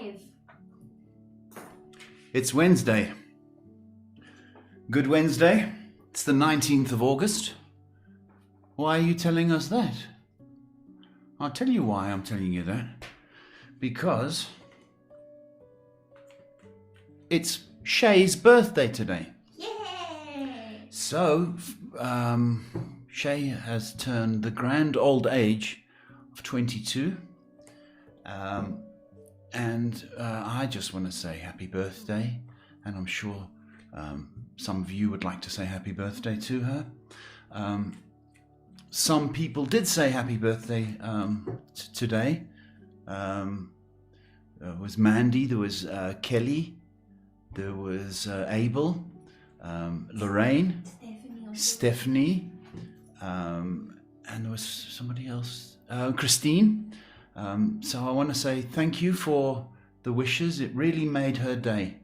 Dave. It's Wednesday. Good Wednesday. It's the 19th of August. Why are you telling us that? I'll tell you why I'm telling you that. Because it's Shay's birthday today. Yay! So, Shay has turned the grand old age of 22. And I just want to say happy birthday. And I'm sure some of you would like to say happy birthday to her. Some people did say happy birthday today. There was Mandy, there was Kelly, there was Abel, Lorraine, Stephanie, and there was somebody else, Christine. So I want to say thank you for the wishes. It really made her day.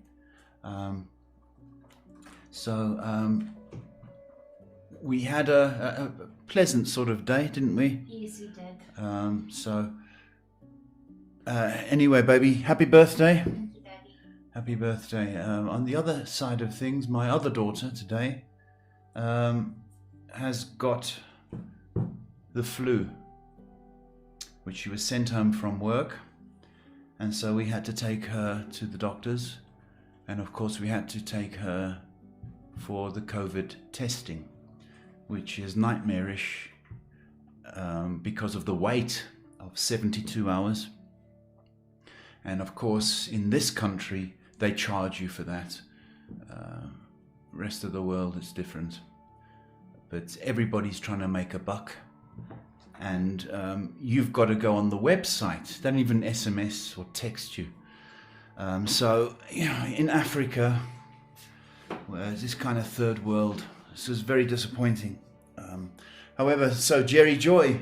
We had a pleasant sort of day, didn't we? Yes, we did. Anyway, baby, happy birthday. Thank you, Daddy. Happy birthday. On the other side of things, my other daughter today has got the flu, which she was sent home from work. And so we had to take her to the doctors. And of course, we had to take her for the COVID testing, which is nightmarish because of the wait of 72 hours. And of course, in this country, they charge you for that. Rest of the world is different. But everybody's trying to make a buck. And you've got to go on the website. They don't even SMS or text you. So, you know, in Africa, where this kind of third world, this is very disappointing. However, so Jerry Joy,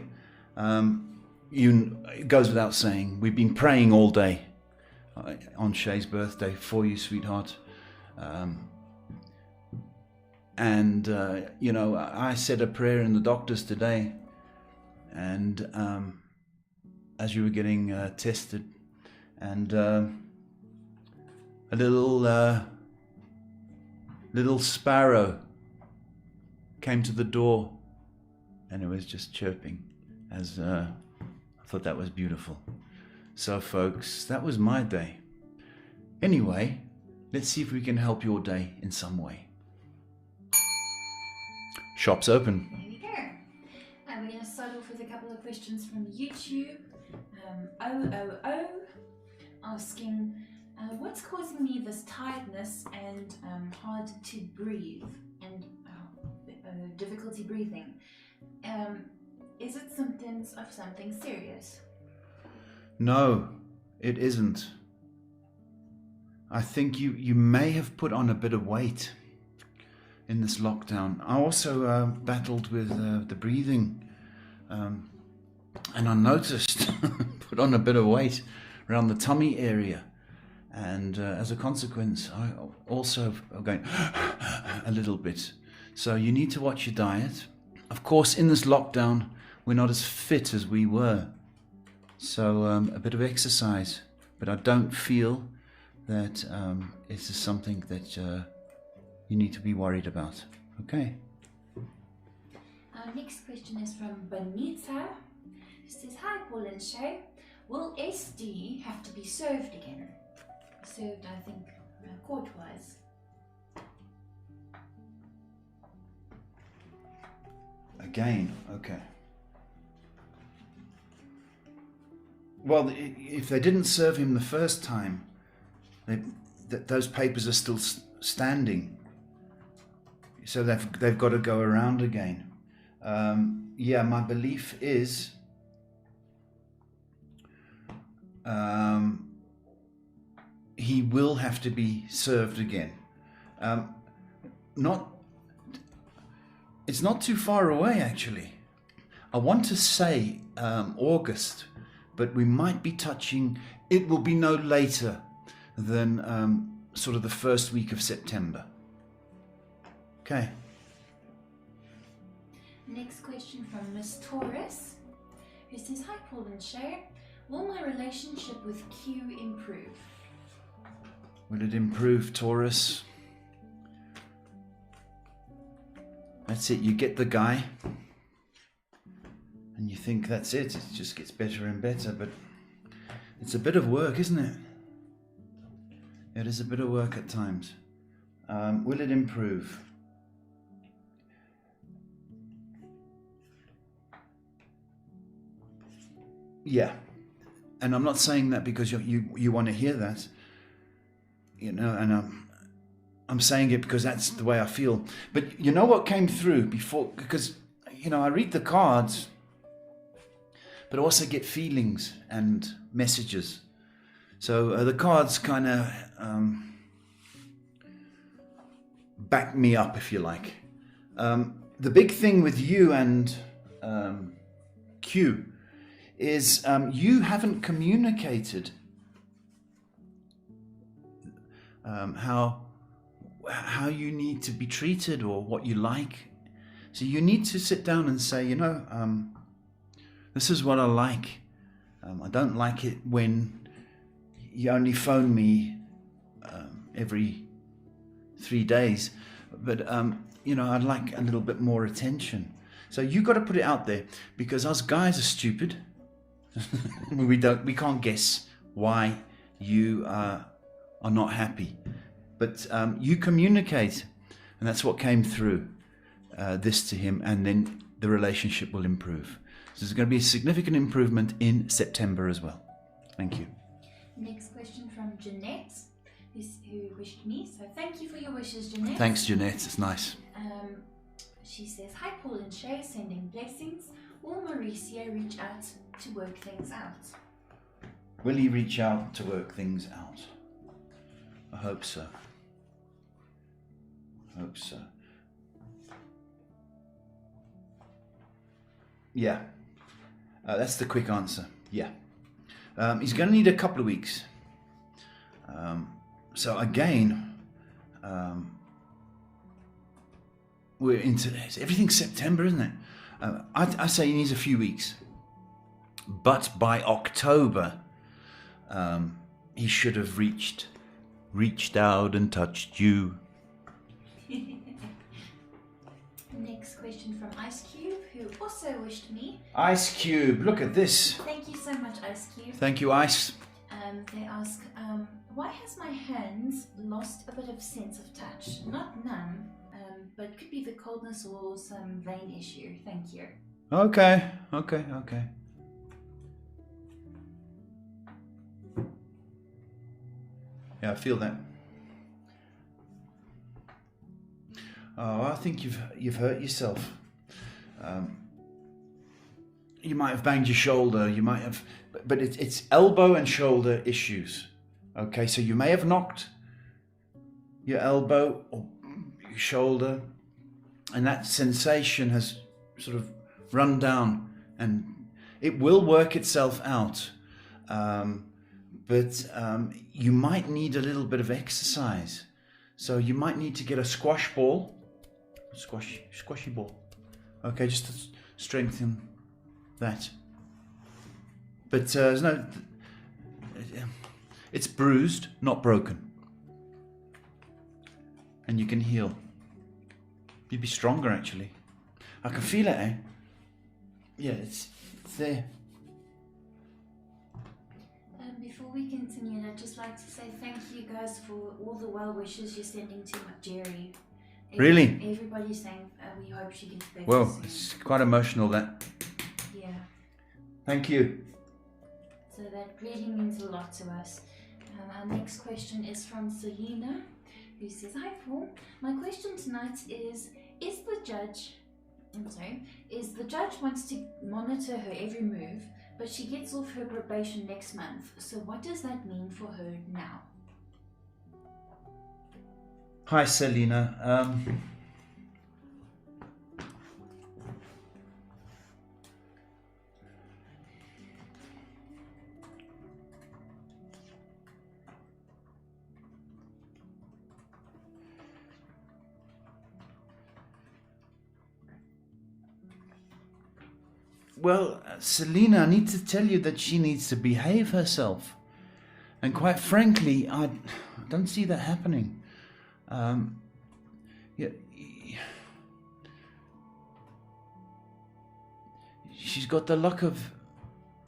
it goes without saying, we've been praying all day on Shay's birthday for you, sweetheart. You know, I said a prayer in the doctors today, and as you were getting tested, and a little sparrow came to the door, and it was just chirping. As I thought that was beautiful. So, folks, that was my day. Anyway, let's see if we can help your day in some way. Shop's open. There we go. We're going to start off with a couple of questions from YouTube. Asking, what's causing me this tiredness and hard to breathe and difficulty breathing? Is it symptoms of something serious? No, it isn't. I think you may have put on a bit of weight in this lockdown. I also battled with the breathing, and I noticed put on a bit of weight around the tummy area, and as a consequence, I also am going a little bit. So you need to watch your diet. Of course, in this lockdown, we're not as fit as we were. So a bit of exercise, but I don't feel that this is something that you need to be worried about. Okay. Our next question is from Bonita. She says, hi, Paul and Shay. Will SD have to be served again? Served, I think, court-wise. Again, okay. Well, if they didn't serve him the first time, those papers are still standing. So they've got to go around again. Yeah, my belief is he will have to be served again. It's not too far away, actually. I want to say August, but we might be touching, it will be no later than sort of the first week of September. Okay. Next question from Miss Taurus, who says, hi, Paul and Shay. Will my relationship with Q improve? Will it improve, Taurus? That's it. You get the guy and you think that's it. It just gets better and better, but it's a bit of work, isn't it? It is a bit of work at times. Will it improve? Yeah. And I'm not saying that because you want to hear that, you know, and I'm saying it because that's the way I feel. But you know what came through before? Because, you know, I read the cards, but I also get feelings and messages. So the cards kind of back me up, if you like. The big thing with you and Q is you haven't communicated how you need to be treated or what you like. So you need to sit down and say, you know, this is what I like. I don't like it when you only phone me every 3 days, but you know, I'd like a little bit more attention. So you got to put it out there, because us guys are stupid. we can't guess why you are not happy, but you communicate, and that's what came through this to him, and then the relationship will improve. So there's going to be a significant improvement in September as well. Thank you. Next question from Jeanette, who wished me. So thank you for your wishes, Jeanette. Thanks, Jeanette. It's nice. She says, hi Paul and Shay, sending blessings. Will Mauricio reach out to work things out? Will he reach out to work things out? I hope so. Yeah. That's the quick answer. Yeah. He's going to need a couple of weeks. So again, we're into everything's September, isn't it? I say he needs a few weeks, but by October, he should have reached out and touched you. Next question from Ice Cube, who also wished me. Ice Cube, look at this. Thank you so much, Ice Cube. Thank you, Ice. They ask, why has my hands lost a bit of sense of touch? Not numb, but could be the coldness or some vein issue. Thank you. Okay. Yeah, I feel that. Oh, I think you've hurt yourself. You might have banged your shoulder. You might have, but it's elbow and shoulder issues. Okay, so you may have knocked your elbow or your shoulder, and that sensation has sort of run down, and it will work itself out. But you might need a little bit of exercise. So you might need to get a squashy ball. Okay, just to strengthen that. But there's no. It's bruised, not broken, and you can heal. You'd be stronger, actually. I can feel it, eh? Yeah, it's there. Before we continue, I'd just like to say thank you guys for all the well wishes you're sending to Jerry. Really? Everybody's saying we hope she gets better. Well, soon. it's quite emotional, that. Yeah. Thank you. So that really means a lot to us. Our next question is from Selena, who says, hi Paul, my question tonight is the judge wants to monitor her every move, but she gets off her probation next month. So what does that mean for her now? Hi, Selena. Well, Selena, I need to tell you that she needs to behave herself. And quite frankly, I don't see that happening. Yeah, she's got the luck of,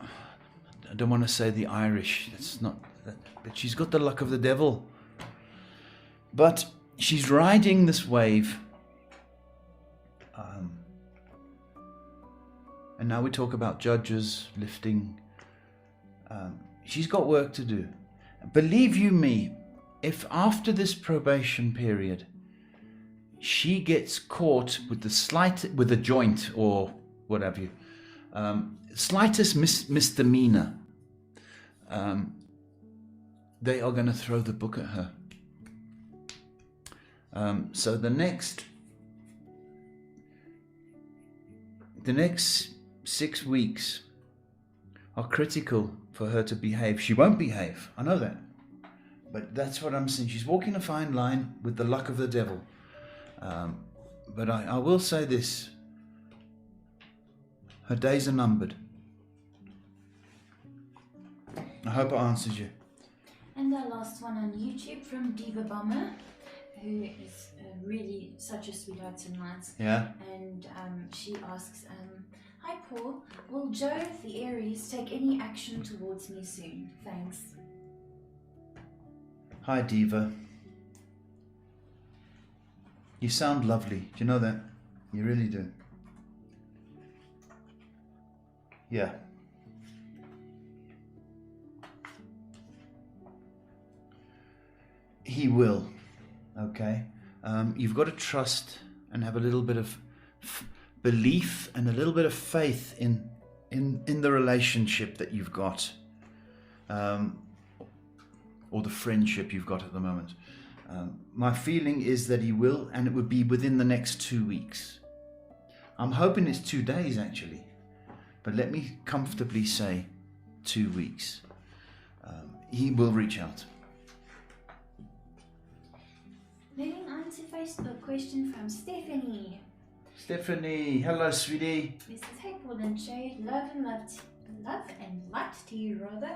I don't want to say the Irish, that's not, but she's got the luck of the devil. But she's riding this wave. And now we talk about judges lifting. She's got work to do. Believe you me, if after this probation period she gets caught with with a joint or what have you, slightest misdemeanor, they are going to throw the book at her. So the next 6 weeks are critical for her to behave. She won't behave, I know that. But that's what I'm saying. She's walking a fine line with the luck of the devil. But I will say this. Her days are numbered. I hope it answers you. And our last one on YouTube from Diva Bomber, who is really such a sweetheart tonight. Yeah. And she asks, hi Paul, will Joe the Aries take any action towards me soon? Thanks. Hi Diva. You sound lovely. Do you know that? You really do. Yeah. He will. Okay. You've got to trust and have a little bit of belief and a little bit of faith in the relationship that you've got, or the friendship you've got at the moment. My feeling is that he will, and it would be within the next 2 weeks. I'm hoping it's 2 days actually, but let me comfortably say 2 weeks. He will reach out. Moving on to Facebook, question from Stephanie. Stephanie, hello sweetie. This is, hey Paul and Shay, love and light to you rather,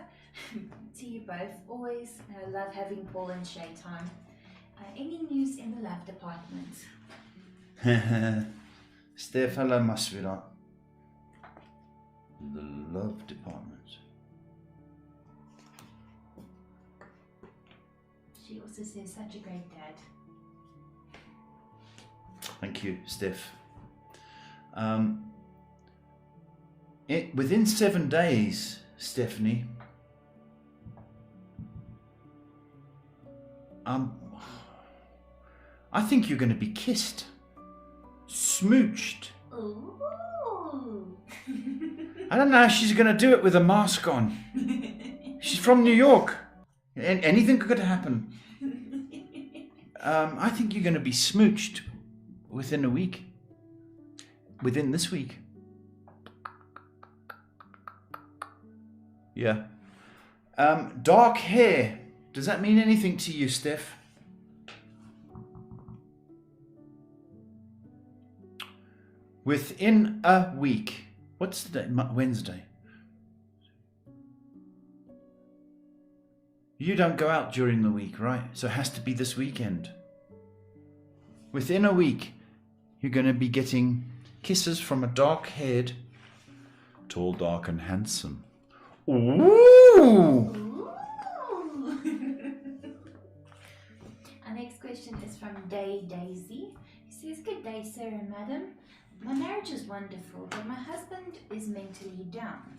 to you both. Always love having Paul and Shay time. Any news in the love department? Steph, hello my sweetheart. The love department. She also says, such a great dad. Thank you, Steph. Within 7 days, Stephanie, I think you're going to be kissed, smooched. Ooh. I don't know how she's going to do it with a mask on. She's from New York. Anything could happen. I think you're going to be smooched within a week. Within this week. Yeah. Dark hair. Does that mean anything to you, Steph? Within a week. What's the day? Wednesday. You don't go out during the week, right? So it has to be this weekend. Within a week, you're going to be getting kisses from a dark-haired, tall, dark, and handsome. Ooh! Our next question is from Daisy. He says, good day, sir and madam. My marriage is wonderful, but my husband is mentally down.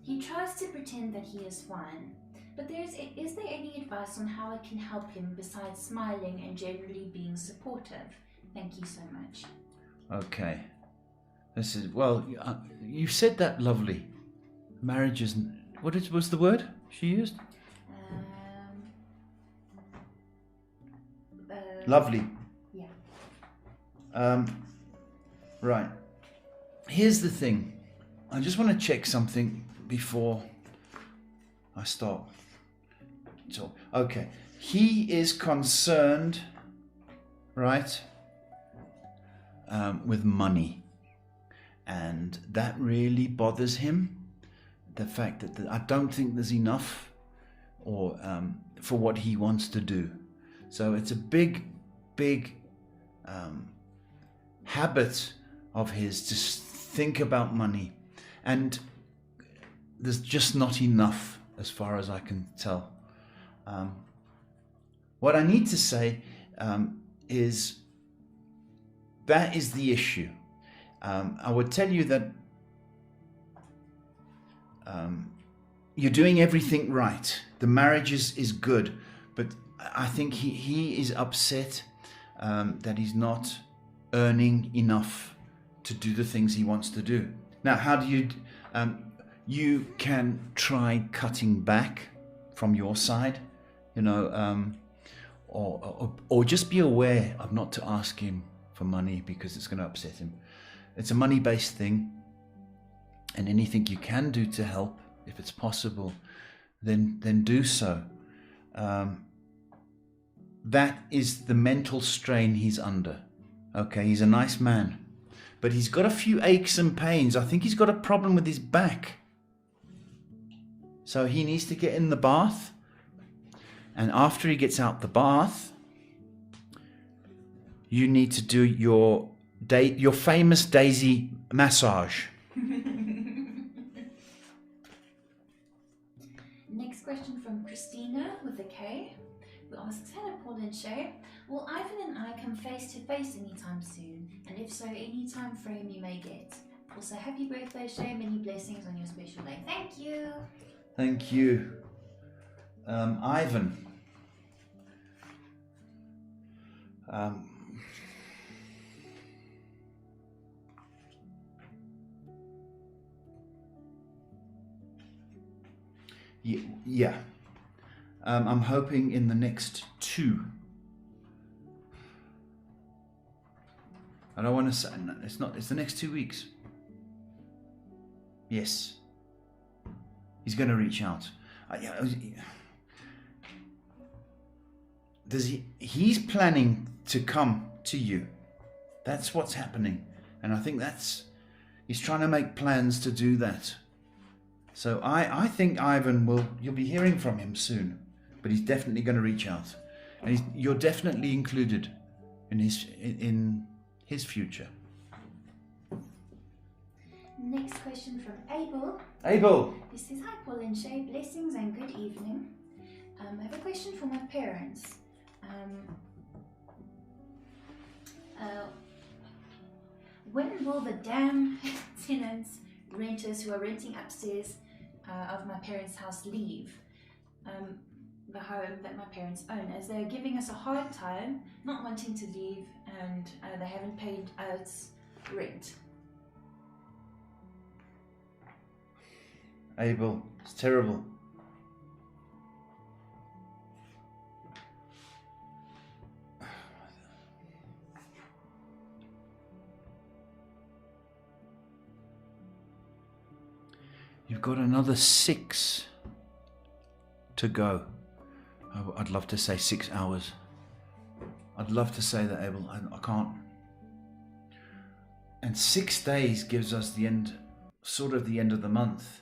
He tries to pretend that he is fine. But is there any advice on how I can help him besides smiling and generally being supportive? Thank you so much. Okay. This is, well, you said that lovely. Marriage isn't, what was the word she used? Lovely. Yeah. Right. Here's the thing. I just want to check something before I start. So, okay. He is concerned, right, with money. and that really bothers him. The fact that I don't think there's enough or for what he wants to do. So it's a big habit of his to think about money, and there's just not enough as far as I can tell. What I need to say is that is the issue. I would tell you that you're doing everything right. The marriage is good, but I think he is upset that he's not earning enough to do the things he wants to do. Now, how do you... you can try cutting back from your side, or just be aware of not to ask him for money because it's going to upset him. It's a money-based thing, and anything you can do to help, if it's possible, then do so. That is the mental strain he's under. Okay, he's a nice man, but he's got a few aches and pains. I think he's got a problem with his back. So he needs to get in the bath, and after he gets out the bath, you need to do your famous daisy massage. Next question from Christina with a K, who asks, hello Paul and Shay, will Ivan and I come face to face anytime soon? And if so, any time frame you may get. Also, happy birthday Shay, many blessings on your special day. Thank you. Thank you. Ivan. Yeah. I'm hoping in the next 2. I don't want to say, no, it's the next 2 weeks. Yes. He's going to reach out. He's planning to come to you. That's what's happening. And I think he's trying to make plans to do that. So I think Ivan you'll be hearing from him soon, but he's definitely going to reach out. And you're definitely included in his future. Next question from Abel. Abel. He says, hi Paul and Shay, blessings and good evening. I have a question for my parents. When will the damn tenants, renters who are renting upstairs of my parents' house leave the home that my parents own, as they're giving us a hard time, not wanting to leave, and they haven't paid us rent. Abel, it's terrible. You've got another 6 to go. I'd love to say 6 hours. I'd love to say that, Abel. I can't. And 6 days gives us the end of the month.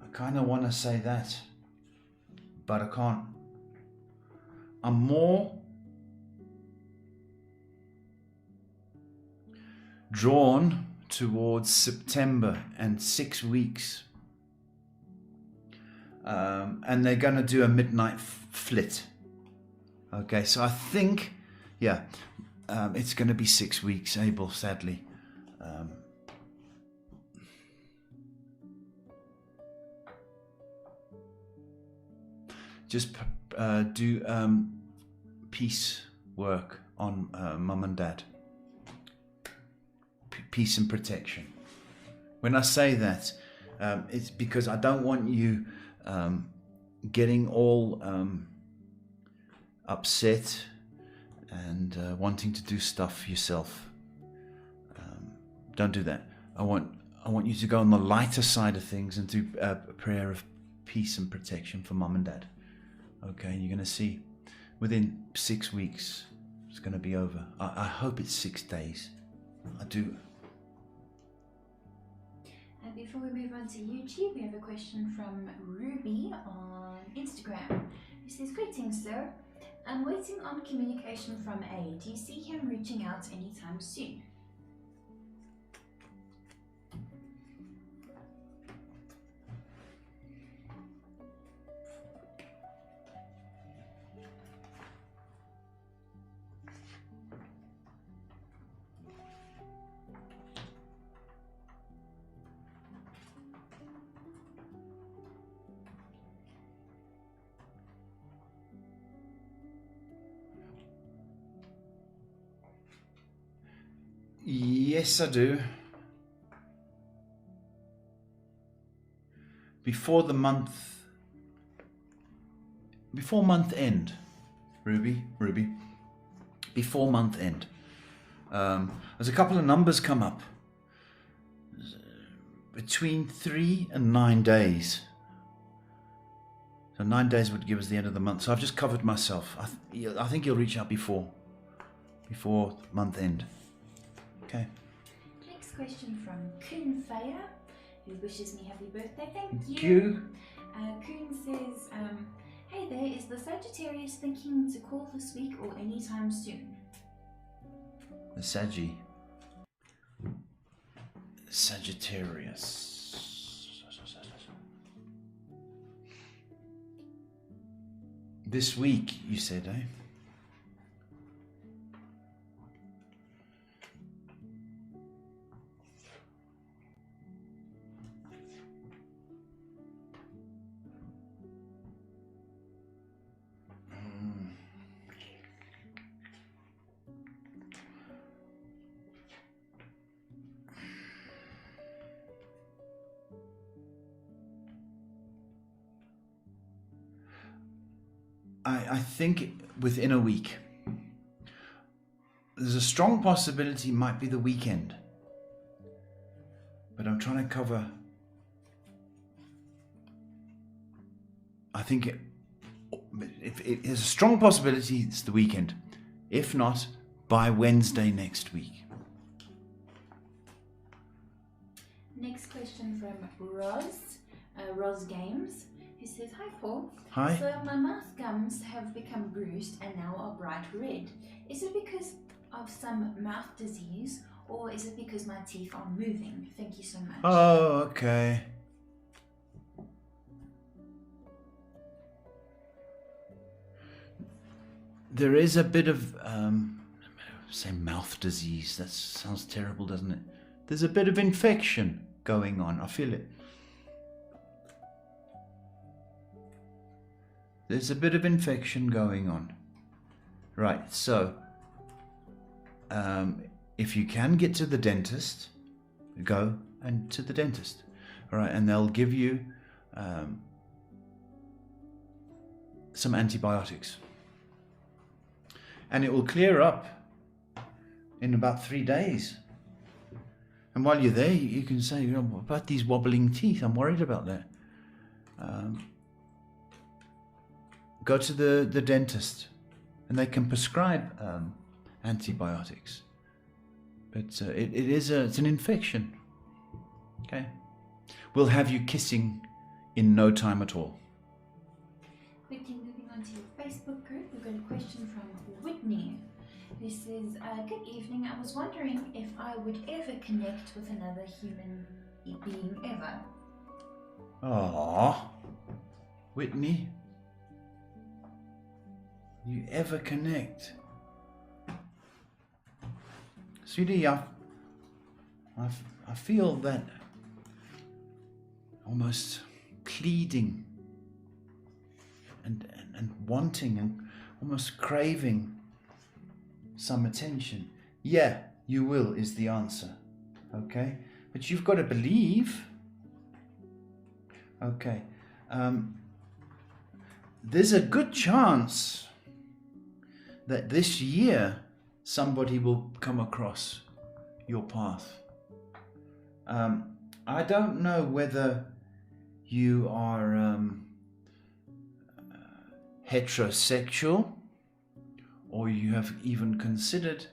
I kind of want to say that, but I can't. I'm more drawn towards September and 6 weeks. And they're going to do a midnight flit. Okay, so I think, it's going to be 6 weeks, Abel, sadly. Just do peace work on mum and dad. Peace and protection. When I say that, it's because I don't want you getting all upset and wanting to do stuff yourself. Don't do that. I want you to go on the lighter side of things and do a prayer of peace and protection for mum and dad. Okay, you're going to see within 6 weeks it's going to be over. I hope it's 6 days. I do. Before we move on to YouTube, we have a question from Ruby on Instagram. He says, "Greetings, sir. I'm waiting on communication from A. Do you see him reaching out anytime soon?" Yes, I do. Before month end, Ruby, before month end. There's a couple of numbers come up. Between 3 and 9 days. So 9 days would give us the end of the month. So I've just covered myself. I think he'll reach out before month end. Okay. Next question from Kun Faya, who wishes me happy birthday. Thank you. Kun says, "Hey there, is the Sagittarius thinking to call this week or anytime soon?" The Sagittarius. This week, you said, eh? I think within a week. There's a strong possibility it might be the weekend. But I'm trying to cover. I think if there's a strong possibility it's the weekend. If not, by Wednesday next week. Next question from Roz Games, who says, "Hi Paul. Hi. So my mouth gums have become bruised and now are bright red. Is it because of some mouth disease or is it because my teeth are moving? Thank you so much." Oh, okay. There is a bit of, say mouth disease. That sounds terrible, doesn't it? There's a bit of infection going on. I feel it. There's a bit of infection going on. Right, so if you can get to the dentist, go and to the dentist. All right, and they'll give you some antibiotics. And it will clear up in about 3 days. And while you're there, you can say, you know, what about these wobbling teeth? I'm worried about that. Go to the dentist, and they can prescribe antibiotics. But it's an infection. Okay, we'll have you kissing in no time at all. Quickly moving on to your Facebook group, we've got a question from Whitney, who says, "Good evening. I was wondering if I would ever connect with another human being ever." Aww, Whitney. You ever connect? Sweetie, I feel that almost pleading and wanting and almost craving some attention. Yeah, you will is the answer. Okay? But you've got to believe. Okay. There's a good chance that this year somebody will come across your path. I don't know whether you are heterosexual or you have even considered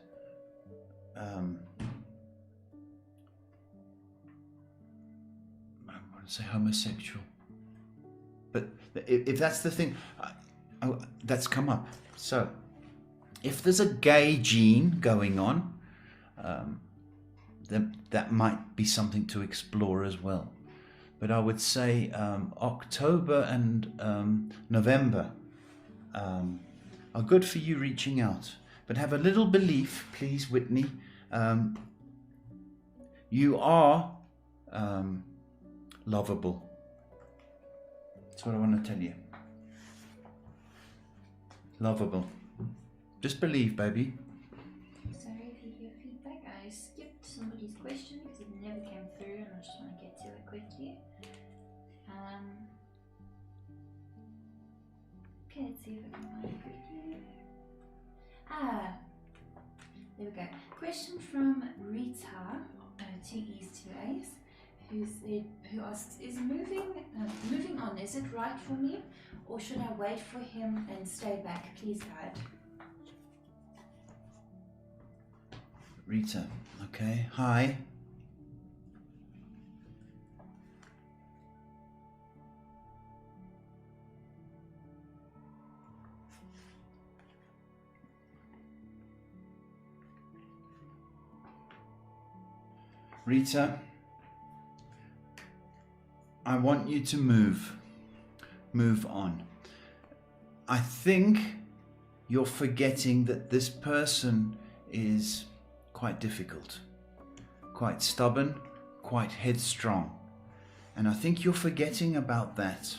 want to say homosexual. But if that's the thing, that's come up. So, if there's a gay gene going on, then that might be something to explore as well. But I would say October and November are good for you reaching out. But have a little belief, please, Whitney. You are lovable. That's what I want to tell you. Lovable. Just believe, baby. Sorry if you hear feedback. I skipped somebody's question because it never came through and I just want to get to it quickly. Okay, let's see if I can find it quickly. There we go. Question from Rita, 2 E's, 2 A's, who asks, is moving on, is it right for me? Or should I wait for him and stay back? Please guide. Rita, okay. Hi. Rita, I want you to move on. I think you're forgetting that this person is quite difficult, quite stubborn, quite headstrong. And I think you're forgetting about that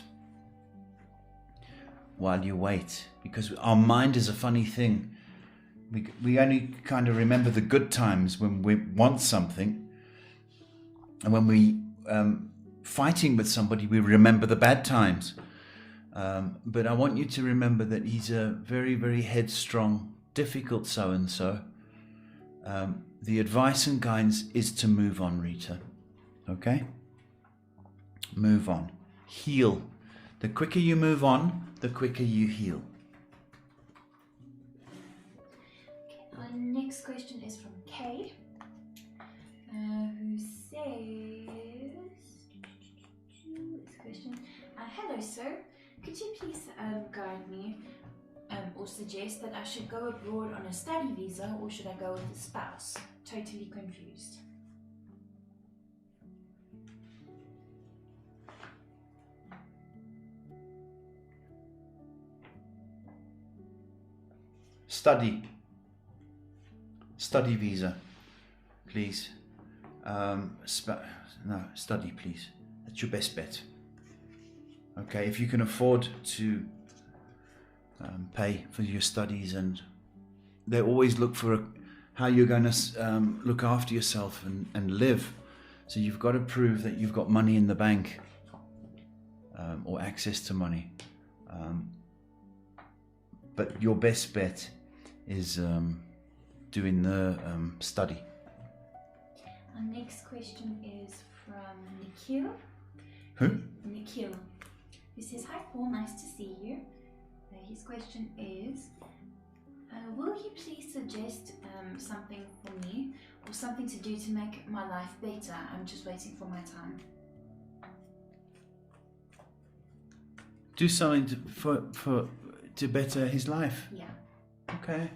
while you wait, because our mind is a funny thing. We only kind of remember the good times when we want something. And when we fighting with somebody, we remember the bad times. But I want you to remember that he's a very, very headstrong, difficult so-and-so. The advice and guidance is to move on, Rita. Okay? Move on. Heal. The quicker you move on, the quicker you heal. Okay, our next question is from Kay, who says, this question, hello sir, could you please guide me or suggest that I should go abroad on a study visa or should I go with a spouse? Totally confused. Study visa, please. Study, please. That's your best bet. Okay, if you can afford to pay for your studies, and they always look for how you're going to look after yourself and live. So you've got to prove that you've got money in the bank or access to money. But your best bet is doing the study. Our next question is from Nikhil. Who? Nikhil. Who says, hi Paul, nice to see you. His question is, will you please suggest something for me or something to do to make my life better? I'm just waiting for my time. Do something to better his life? Yeah. Okay.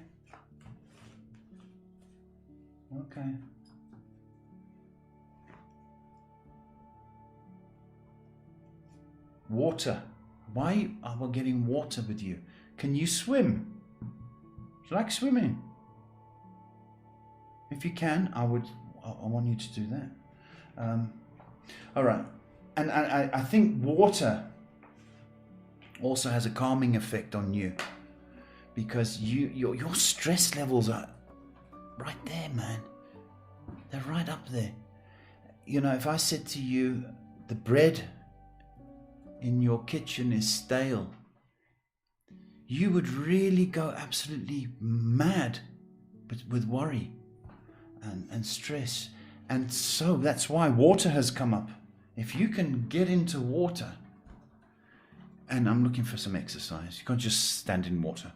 Okay. Water. Why are we getting water with you? Can you swim? Do you like swimming? If you can, I want you to do that. All right. And I think water also has a calming effect on you, because your stress levels are right there, man. They're right up there. You know, if I said to you, the bread in your kitchen is stale, you would really go absolutely mad with worry and stress. And so that's why water has come up. If you can get into water, and I'm looking for some exercise, you can't just stand in water.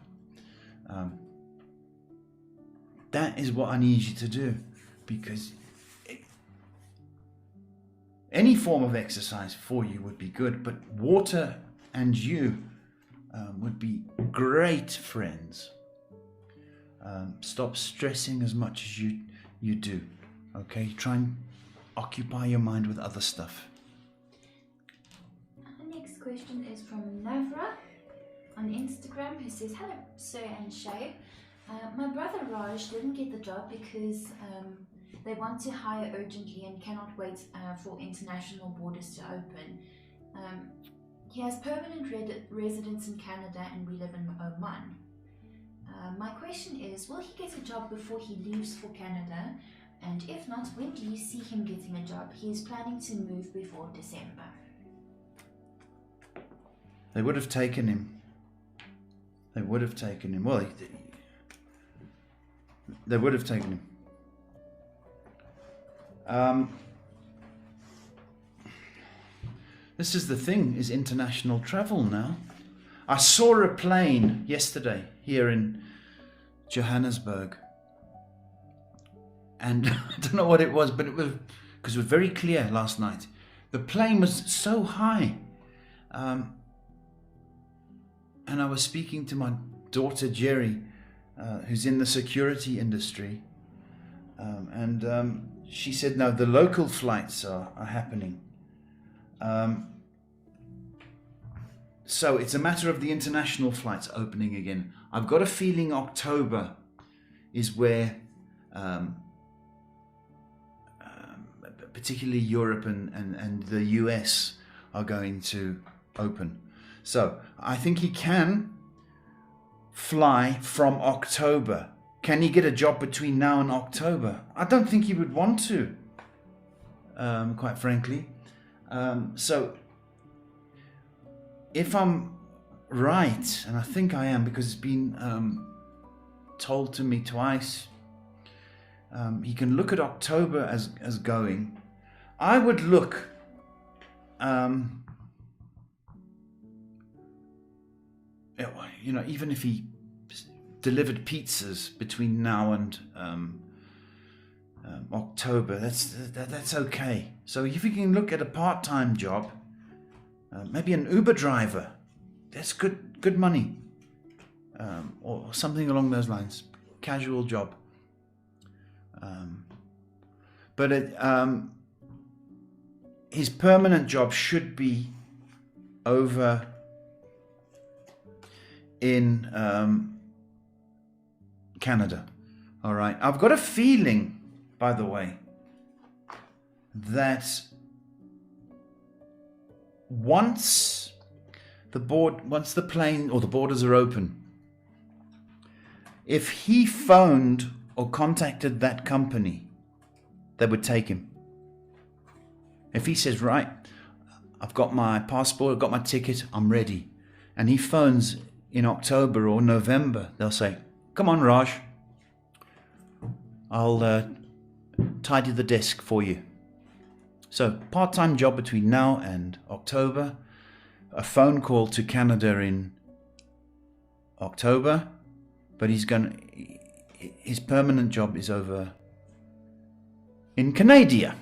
That is what I need you to do, because any form of exercise for you would be good, but water and you would be great friends. Stop stressing as much as you do. Okay, try and occupy your mind with other stuff. The next question is from Navra on Instagram, who says, "Hello, Sir and Shay. My brother Raj didn't get the job because they want to hire urgently and cannot wait for international borders to open. He has permanent residence in Canada and we live in Oman. My question is, will he get a job before he leaves for Canada? And if not, when do you see him getting a job? He is planning to move before December." They would have taken him. They would have taken him. Well, they would have taken him. This is the thing, is international travel now. I saw a plane yesterday here in Johannesburg. And I don't know what it was, but it was, because it was very clear last night. The plane was so high. And I was speaking to my daughter Jerry, who's in the security industry. And she said, no, the local flights are happening. So it's a matter of the international flights opening again. I've got a feeling October is where particularly Europe and the US are going to open. So I think he can fly from October. Can he get a job between now and October? I don't think he would want to, quite frankly. So if I'm right, and I think I am because it's been told to me twice, he can look at October as going. I would look even if he delivered pizzas between now and October, that's okay. So if you can look at a part-time job, maybe an Uber driver, that's good money, or something along those lines, casual job. But his permanent job should be over in Canada. All right. I've got a feeling, by the way, that once the plane or the borders are open, if he phoned or contacted that company, they would take him. If he says, right, I've got my passport, I've got my ticket, I'm ready, and he phones in October or November, they'll say, come on, Raj, I'll tidy the desk for you. So part-time job between now and October, a phone call to Canada in October, but his permanent job is over in Canada.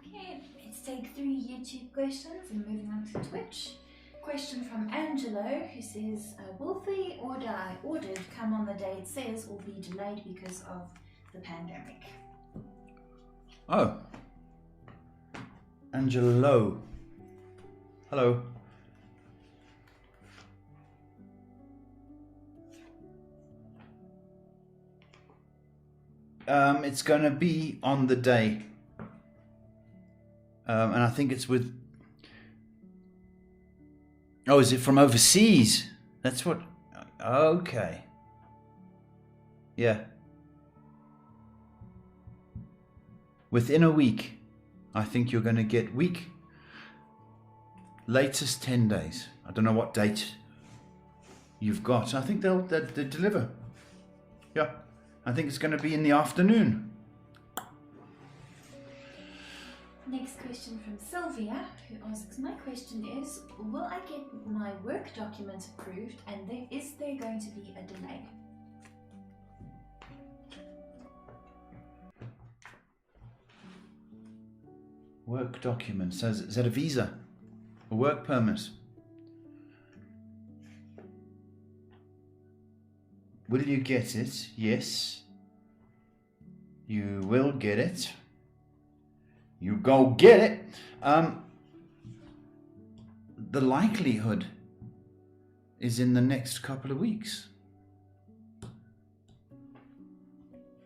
Okay, let's take 3 YouTube questions and moving on to Twitch. Question from Angelo, who says, will the order I ordered come on the day it says or be delayed because of the pandemic? Oh. Angelo. Hello. It's going to be on the day. And I think it's with... Oh, is it from overseas? That's what... Okay. Yeah. Within a week, I think you're going to get latest 10 days. I don't know what date you've got. I think they'll deliver. Yeah. I think it's going to be in the afternoon. Next question from Sylvia, who asks, my question is, will I get my work documents approved and is there going to be a delay? Work document. So is that a visa? A work permit? Will you get it? Yes. You will get it. You go get it. The likelihood is in the next couple of weeks.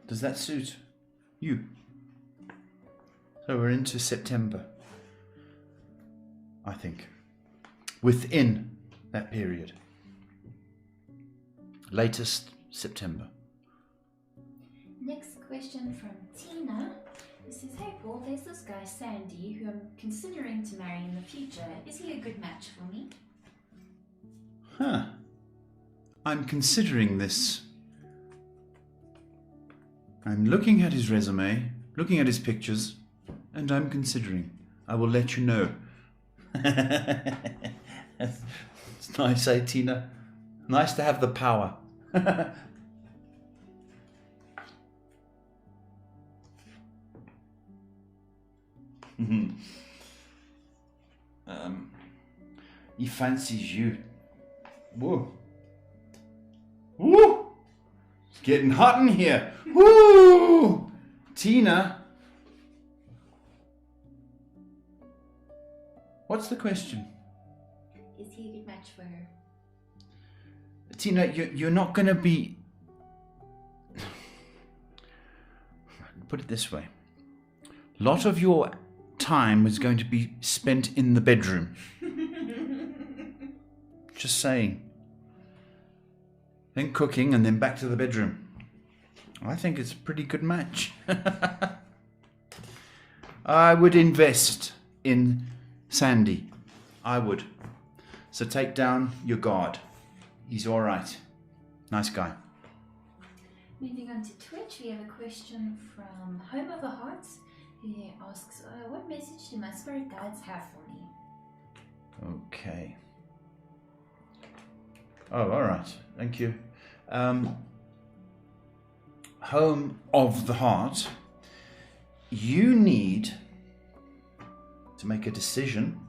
Does that suit you? So we're into September, I think. Within that period. Latest September. Next question from Tina. It says, hey Paul, there's this guy Sandy who I'm considering to marry in the future. Is he a good match for me? Huh. I'm considering this. I'm looking at his resume, looking at his pictures, and I'm considering. I will let you know. It's nice, eh, Tina? Nice to have the power. He fancies you. Whoa. Woo! It's getting hot in here. Woo! Tina. What's the question? Is he a good match for her? Tina, you're not going to be... Put it this way. A lot of your time is going to be spent in the bedroom. Just saying. Then cooking and then back to the bedroom. I think it's a pretty good match. I would invest in Sandy. I would. So take down your guard. He's all right. Nice guy. Moving on to Twitch, we have a question from Home of the Hearts, who asks, what message do my spirit guides have for me? Okay. Oh, all right. Thank you. Home of the Heart, you need to make a decision.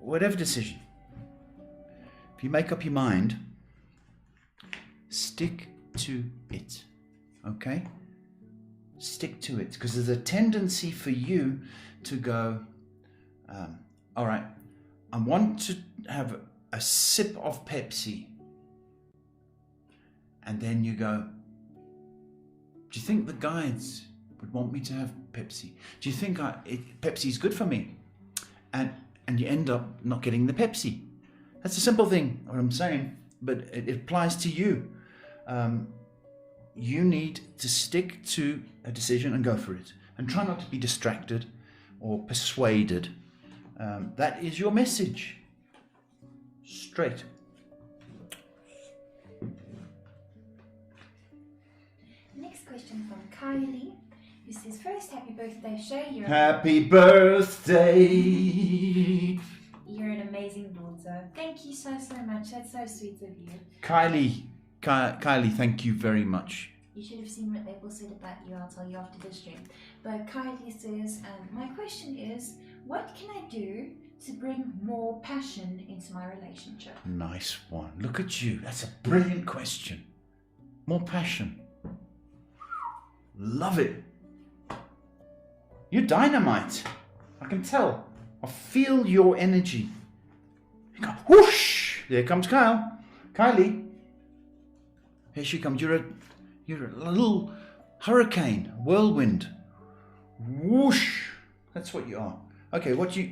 Whatever decision. If you make up your mind, stick to it. Okay? Stick to it. Because there's a tendency for you to go, all right, I want to have a sip of Pepsi. And then you go, do you think the guides would want me to have Pepsi? Do you think Pepsi's good for me? And you end up not getting the Pepsi. That's a simple thing, what I'm saying, but it applies to you. You need to stick to a decision and go for it. And try not to be distracted or persuaded. That is your message. Straight. Next question from Kylie, who says, first, happy birthday, Shay. Happy birthday. You're an amazing daughter. Thank you so much. That's so sweet of you. Kylie, thank you very much. You should have seen what April said about you. I'll tell you after this stream. But Kylie says, my question is, what can I do to bring more passion into my relationship? Nice one. Look at you. That's a brilliant question. More passion. Love it. You're dynamite. I can tell. I feel your energy. You go, whoosh! There comes Kyle. Kylie. Here she comes. You're a little hurricane, whirlwind. Whoosh! That's what you are. Okay, what you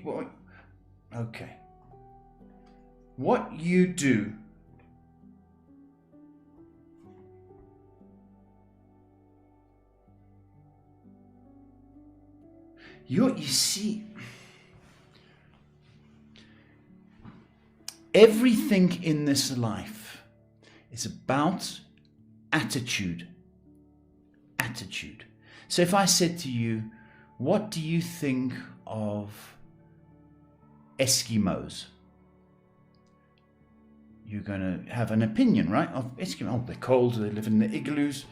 do. You see, everything in this life is about attitude. Attitude. So if I said to you, what do you think of Eskimos? You're going to have an opinion, right? Of Eskimos. Oh, they're cold, they live in the igloos.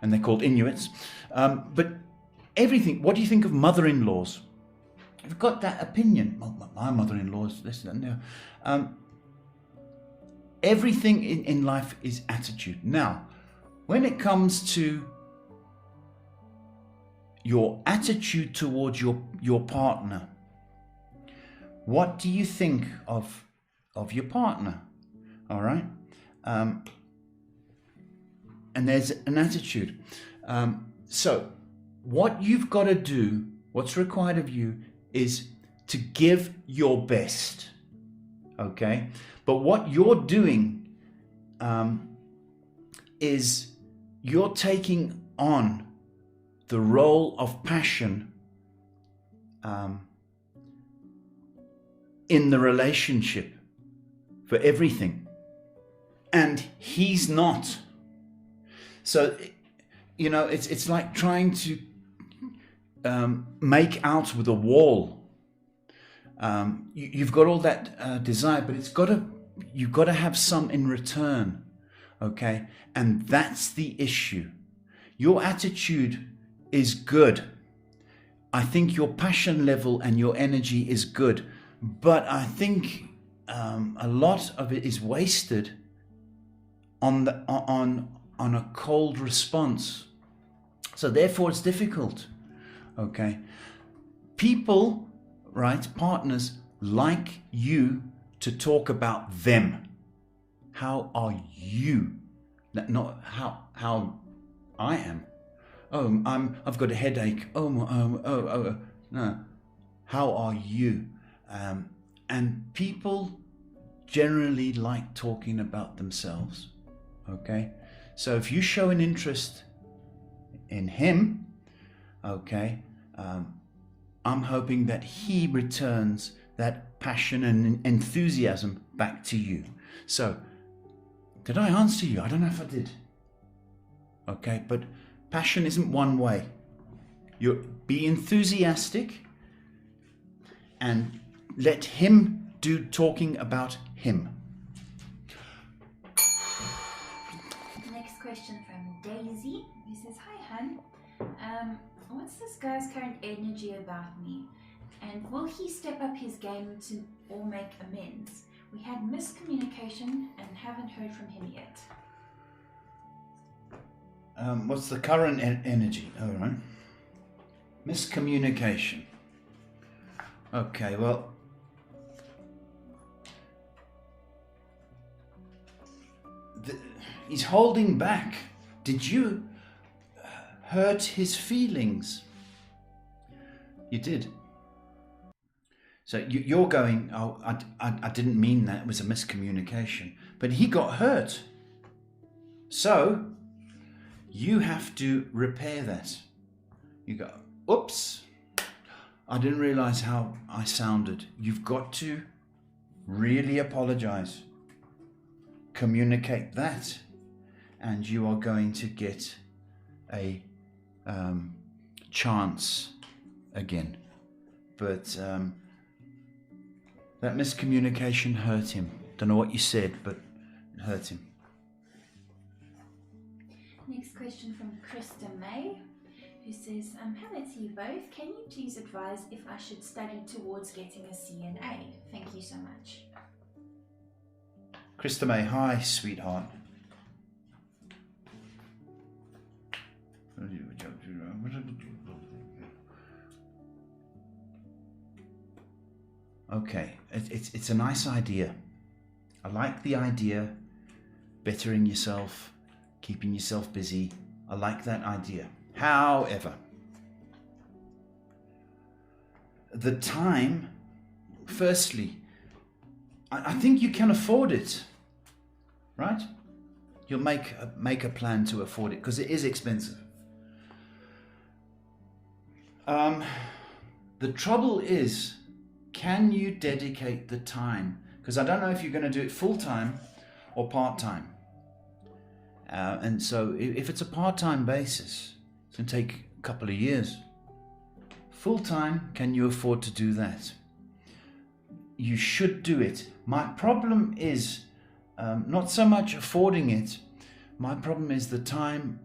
and they're called Inuits. But everything, what do you think of mother-in-laws? You've got that opinion. Well, my mother-in-law is this and that. Everything in life is attitude. Now, when it comes to your attitude towards your partner, what do you think of your partner? All right? And there's an attitude. So what you've got to do, what's required of you, is to give your best. Okay? But what you're doing is you're taking on the role of passion in the relationship for everything. And he's not. So, it's like trying to make out with a wall. You've got all that desire, but you've got to have some in return. Okay? And that's the issue. Your attitude is good. I think your passion level and your energy is good, but I think a lot of it is wasted on a cold response. So therefore it's difficult. Okay? People, right, partners, like you to talk about them. How are you? Not how I am. Oh, I've got a headache. Oh, no. How are you? And people generally like talking about themselves. Okay? So if you show an interest in him, okay, I'm hoping that he returns that passion and enthusiasm back to you. So, did I answer you? I don't know if I did. Okay, but passion isn't one way. Be enthusiastic and let him do talking about him. Next question from Daisy, who says, "Hi, hun. What's this guy's current energy about me? And will he step up his game or make amends? We had miscommunication and haven't heard from him yet." What's the current energy? All right. Miscommunication. Okay, well, he's holding back. Did you hurt his feelings? You did. So you're going, oh, I didn't mean that. It was a miscommunication. But he got hurt. So you have to repair that. You go, oops, I didn't realize how I sounded. You've got to really apologize. Communicate that. And you are going to get a chance again. But that miscommunication hurt him. Don't know what you said, but it hurt him. Next question from Krista May, who says, "Hello to you both. Can you please advise if I should study towards getting a CNA? Thank you so much." Krista May, hi, sweetheart. Okay, it's a nice idea. I like the idea, bettering yourself, keeping yourself busy. I like that idea. However, the time, firstly, I think you can afford it, right? You'll make a plan to afford it because it is expensive. The trouble is, can you dedicate the time? Because I don't know if you're going to do it full-time or part-time. And so if it's a part-time basis, it's going to take a couple of years. Full-time, can you afford to do that? You should do it. My problem is not so much affording it. My problem is the time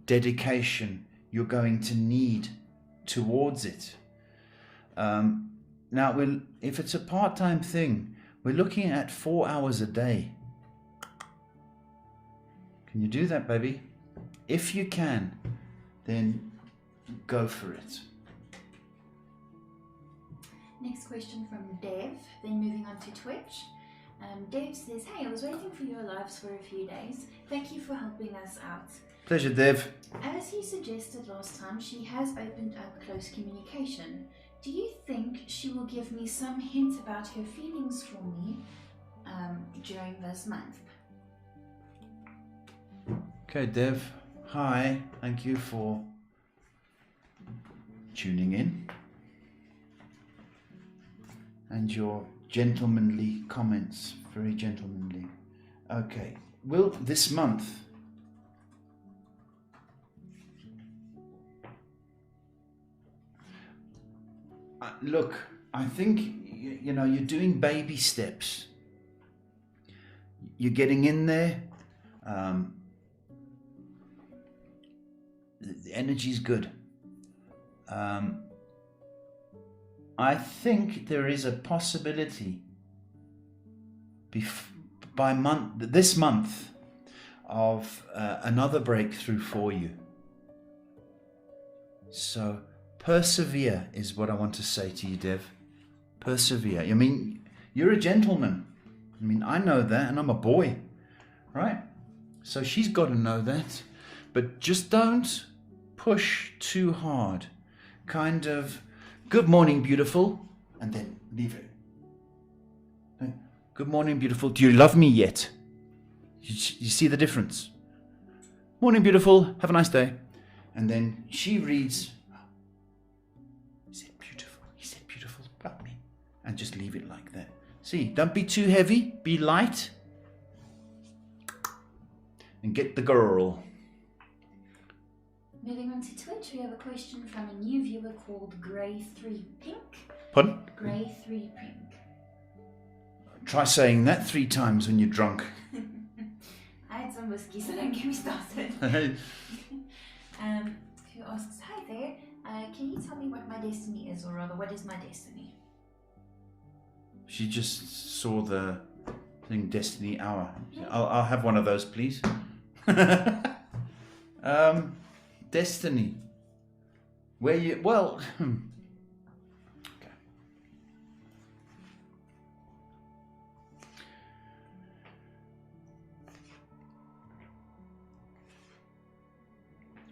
dedication you're going to need towards it. Now, if it's a part-time thing, we're looking at 4 hours a day. Can you do that, baby? If you can, then go for it. Next question from Dev, then moving on to Twitch. Dev says, hey, I was waiting for your lives for a few days. Thank you for helping us out. Pleasure, Dev. As you suggested last time, she has opened up close communication. Do you think she will give me some hint about her feelings for me during this month? Okay, Dev. Hi. Thank you for tuning in. And your gentlemanly comments. Very gentlemanly. Okay. Will this month... look, I think, you know, you're doing baby steps. You're getting in there. The energy's good. I think there is a possibility this month of another breakthrough for you. So persevere is what I want to say to you, Dev. Persevere. I mean, you're a gentleman. I mean, I know that, and I'm a boy, right? So she's got to know that. But just don't push too hard. Kind of, good morning, beautiful, and then leave it. Good morning, beautiful. Do you love me yet? You see the difference? Morning, beautiful. Have a nice day. And then she reads, he said beautiful about me. And just leave it like that. See, don't be too heavy. Be light. And get the girl. Moving on to Twitch, we have a question from a new viewer called Grey3Pink. Pardon? Grey3Pink. Try saying that 3 times when you're drunk. I had some whiskey, so don't get me started. Who asks, hi there, can you tell me what my destiny is, or rather, what is my destiny? She just saw the thing, Destiny Hour. I'll have one of those, please. Destiny. Where you... Well... Okay.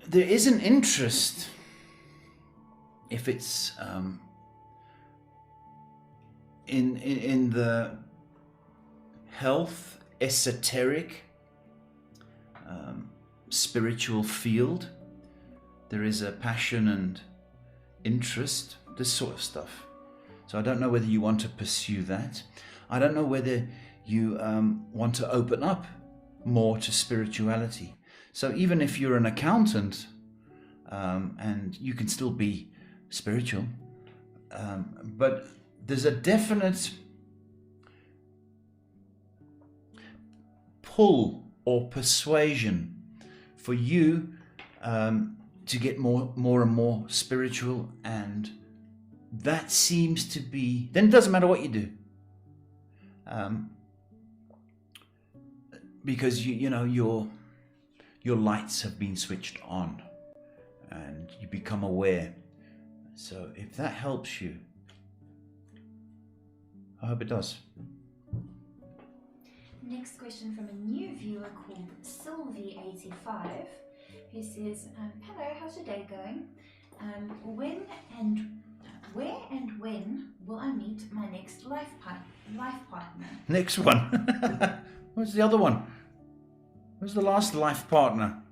There is an interest, if it's in the health, esoteric, spiritual field. There is a passion and interest, this sort of stuff. So I don't know whether you want to pursue that. I don't know whether you want to open up more to spirituality. So even if you're an accountant, and you can still be spiritual, but there's a definite pull or persuasion for you to get more and more spiritual, and that seems to be, then it doesn't matter what you do, because you know your lights have been switched on and you become aware. So if that helps you, I hope it does. Next question from a new viewer called Sylvie85, who says, hello, how's your day going? Where and when will I meet my next life partner? Next one. Where's the other one? Where's the last life partner?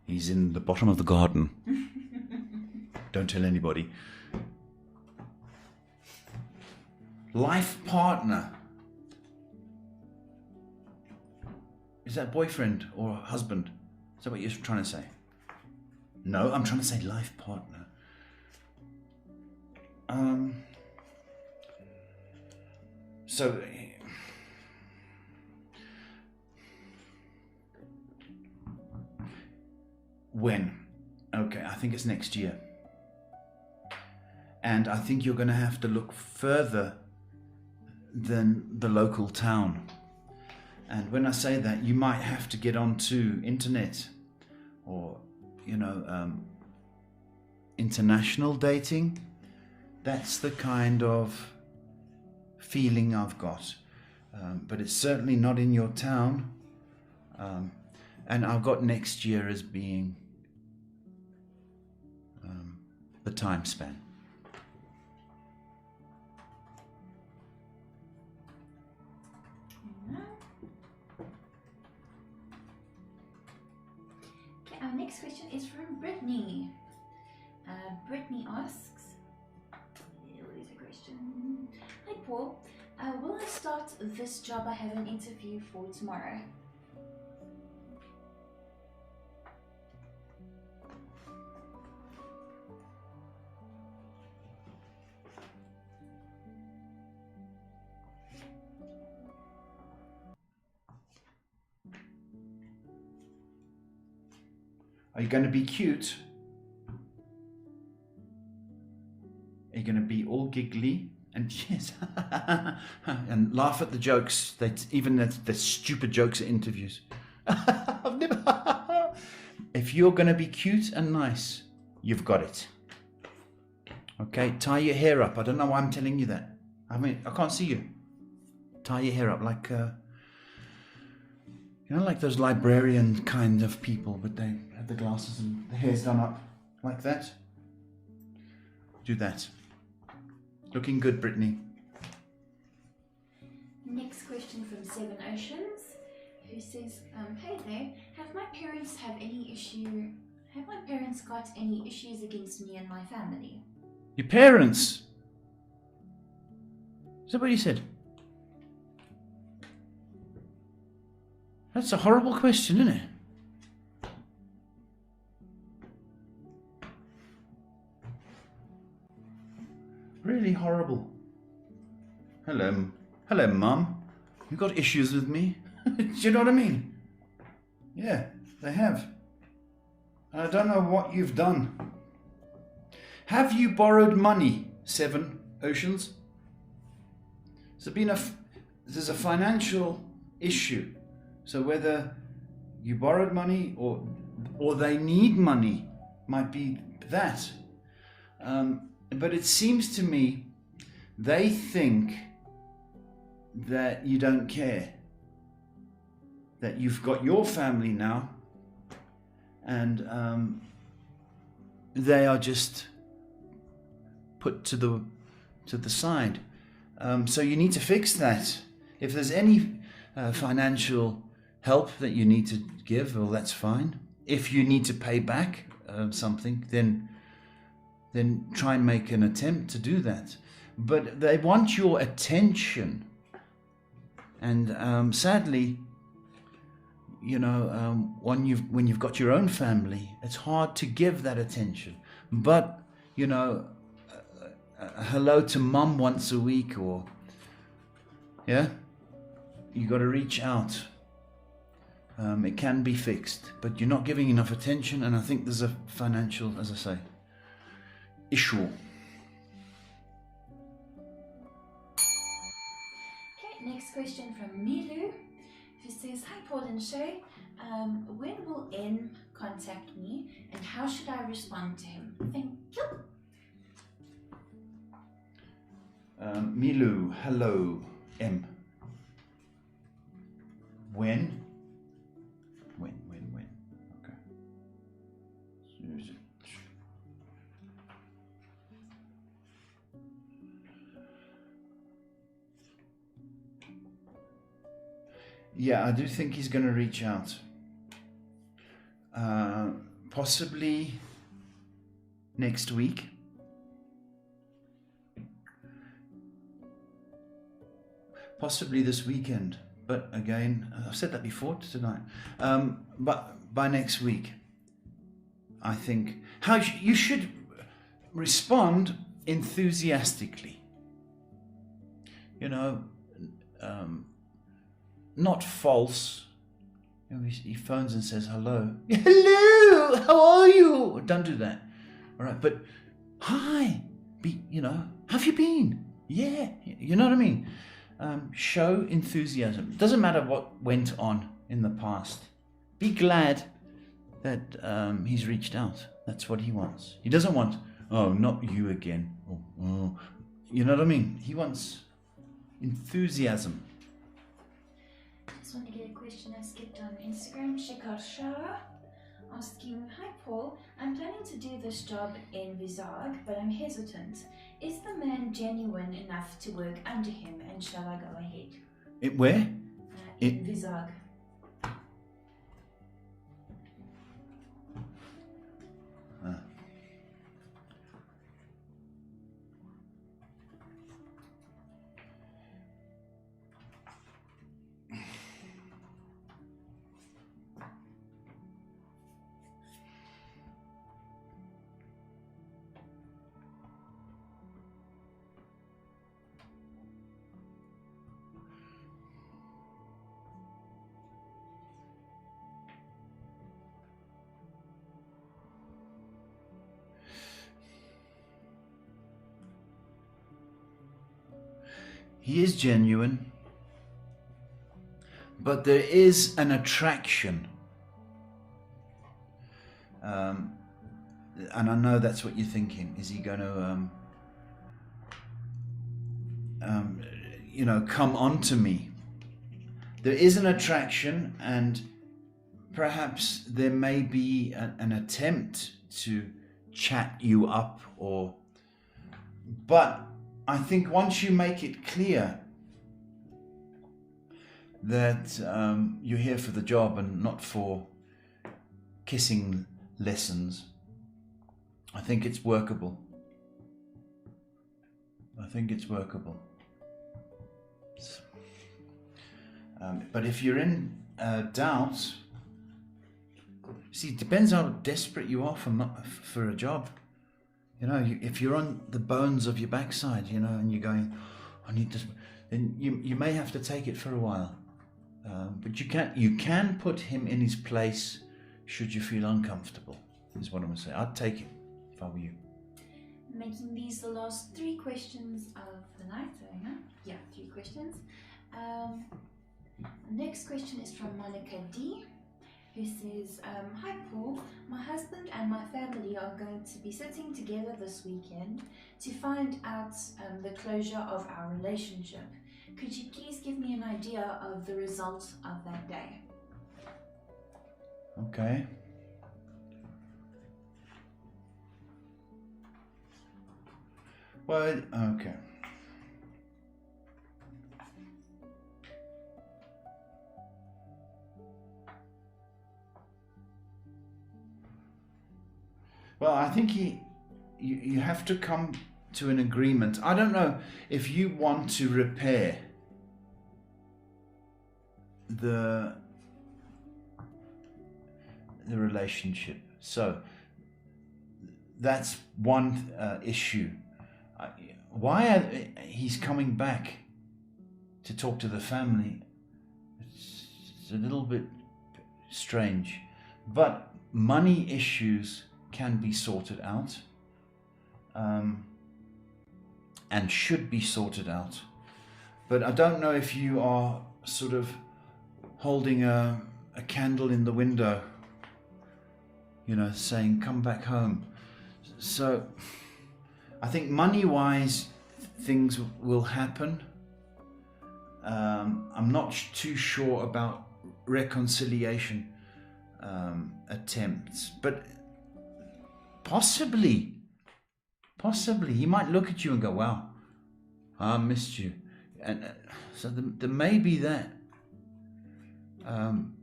He's in the bottom of the garden. Don't tell anybody. Life partner. Is that boyfriend or husband? Is that what you're trying to say? No, I'm trying to say life partner. So When? Okay, I think it's next year. And I think you're going to have to look further than the local town. And when I say that, you might have to get onto internet or, international dating. That's the kind of feeling I've got. But it's certainly not in your town. And I've got next year as being the time span. Okay, our next question is from Brittany. Brittany asks, what is the question? Hi Paul, will I start this job I have an interview for tomorrow? Are you going to be cute? Are you going to be all giggly and yes, and laugh at the jokes? Even the stupid jokes at interviews. I've never. If you're going to be cute and nice, you've got it. Okay, tie your hair up. I don't know why I'm telling you that. I mean, I can't see you. Tie your hair up like. Like those librarian kind of people, but they have the glasses and the hair's done up like that. Do that. Looking good, Brittany. Next question from Seven Oceans, who says, hey there, have my parents got any issues against me and my family? Your parents? Is that what you said? That's a horrible question, isn't it? Really horrible. Hello, Mum. You got issues with me? Do you know what I mean? Yeah, they have. And I don't know what you've done. Have you borrowed money, Seven Oceans? There's a financial issue. So whether you borrowed money or they need money, might be that. But it seems to me they think that you don't care, that you've got your family now, and they are just put to the side. So you need to fix that. If there's any financial help that you need to give, well, that's fine. If you need to pay back something, then try and make an attempt to do that. But they want your attention, and sadly, when you've got your own family, it's hard to give that attention. But hello to Mum once a week, or you got to reach out. It can be fixed, but you're not giving enough attention, and I think there's a financial, as I say, issue. Okay, next question from Milu, who says, hi Paul and Shay, when will M contact me and how should I respond to him? Thank you. Milu, hello, M. When? Okay. Yeah, I do think he's going to reach out. Possibly next week. Possibly this weekend. But again, I've said that before tonight. But by next week, I think you should respond enthusiastically. Not false. He phones and says hello. Hello. hello, how are you? Don't do that. All right, but hi, have you been? Yeah, you know what I mean? Show enthusiasm. It doesn't matter what went on in the past. Be glad that he's reached out. That's what he wants. He doesn't want, oh, not you again. Oh. You know what I mean? He wants enthusiasm. Just want to get a question I skipped on Instagram. Shikar Shah asking, hi Paul, I'm planning to do this job in Vizag, but I'm hesitant. Is the man genuine enough to work under him, and shall I go ahead? Where? In Vizag. He is genuine, but there is an attraction. And I know that's what you're thinking. Is he going to, come onto me? There is an attraction, and perhaps there may be an attempt to chat you up, but I think once you make it clear that you're here for the job and not for kissing lessons, I think it's workable. But if you're in doubt, see, it depends how desperate you are for a job. If you're on the bones of your backside, and you're going, I need this, then you may have to take it for a while. But you can put him in his place should you feel uncomfortable, is what I'm going to say. I'd take it if I were you. Making these the last 3 questions of the night. 3 questions. Next question is from Monica D, who says, hi Paul, my husband and my family are going to be sitting together this weekend to find out the closure of our relationship. Could you please give me an idea of the result of that day? Okay. Well, okay. Well, I think you have to come to an agreement. I don't know if you want to repair the relationship. So that's one issue. Why he's coming back to talk to the family? It's a little bit strange, but money issues can be sorted out, and should be sorted out. But I don't know if you are sort of holding a candle in the window, saying, come back home. So I think money-wise, things will happen. I'm not too sure about reconciliation attempts, but possibly he might look at you and go, wow, I missed you. And so there may be that. I'm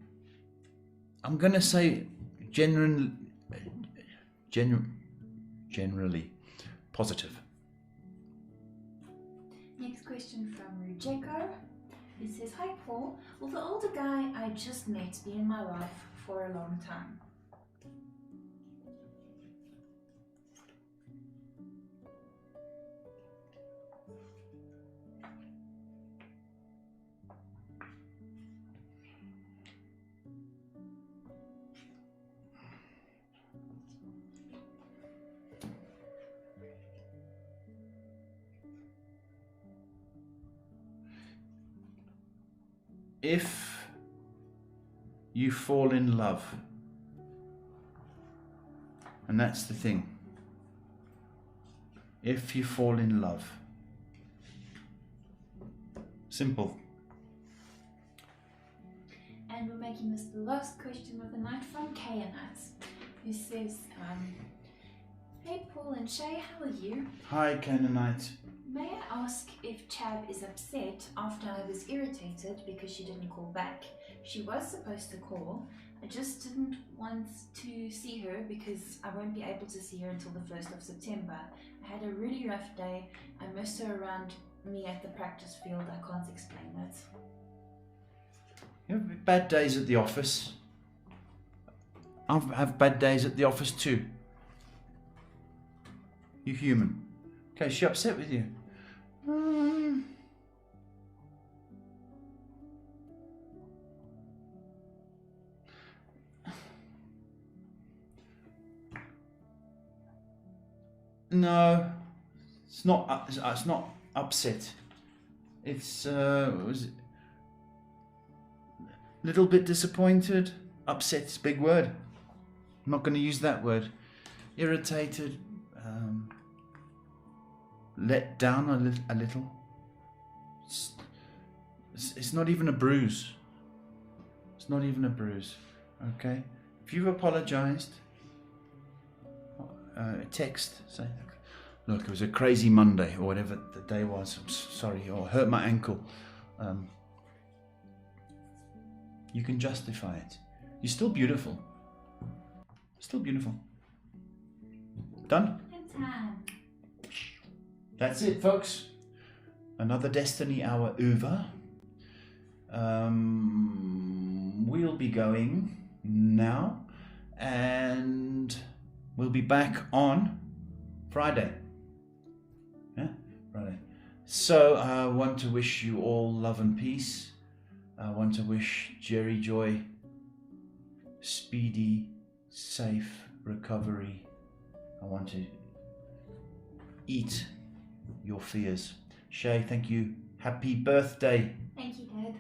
going to say generally positive. Next question from Rujeko, who says, hi Paul, will the older guy I just met be in my life for a long time? if you fall in love, and that's the thing, if you fall in love, simple. And we're making this the last question of the night from Kayanite, who says, hey Paul and Shay, how are you? Hi, Canaanite. May I ask if Chab is upset after I was irritated because she didn't call back? She was supposed to call. I just didn't want to see her because I won't be able to see her until the 1st of September. I had a really rough day. I missed her around me at the practice field. I can't explain it. You have bad days at the office. I have bad days at the office too. You're human. Okay, is she upset with you? No, it's not. It's not upset. It's was it a little bit disappointed. Upset's a big word. I'm not going to use that word. Irritated. Let down a little. It's not even a bruise. It's not even a bruise. Okay? If you've apologized, text, say, look, it was a crazy Monday, or whatever the day was. I'm sorry, or hurt my ankle. You can justify it. You're still beautiful. Still beautiful. Done? Time. That's it, folks. Another Destiny Hour over. We'll be going now, and we'll be back on Friday. Yeah, Friday. So I want to wish you all love and peace. I want to wish Jerry Joy speedy, safe recovery. I want to eat your fears. Shay, thank you. Happy birthday. Thank you, Dad.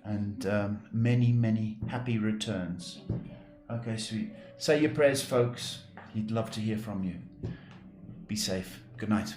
And many, many happy returns. Thank you, Dad. Okay, sweet. Say your prayers, folks. He'd love to hear from you. Be safe. Good night.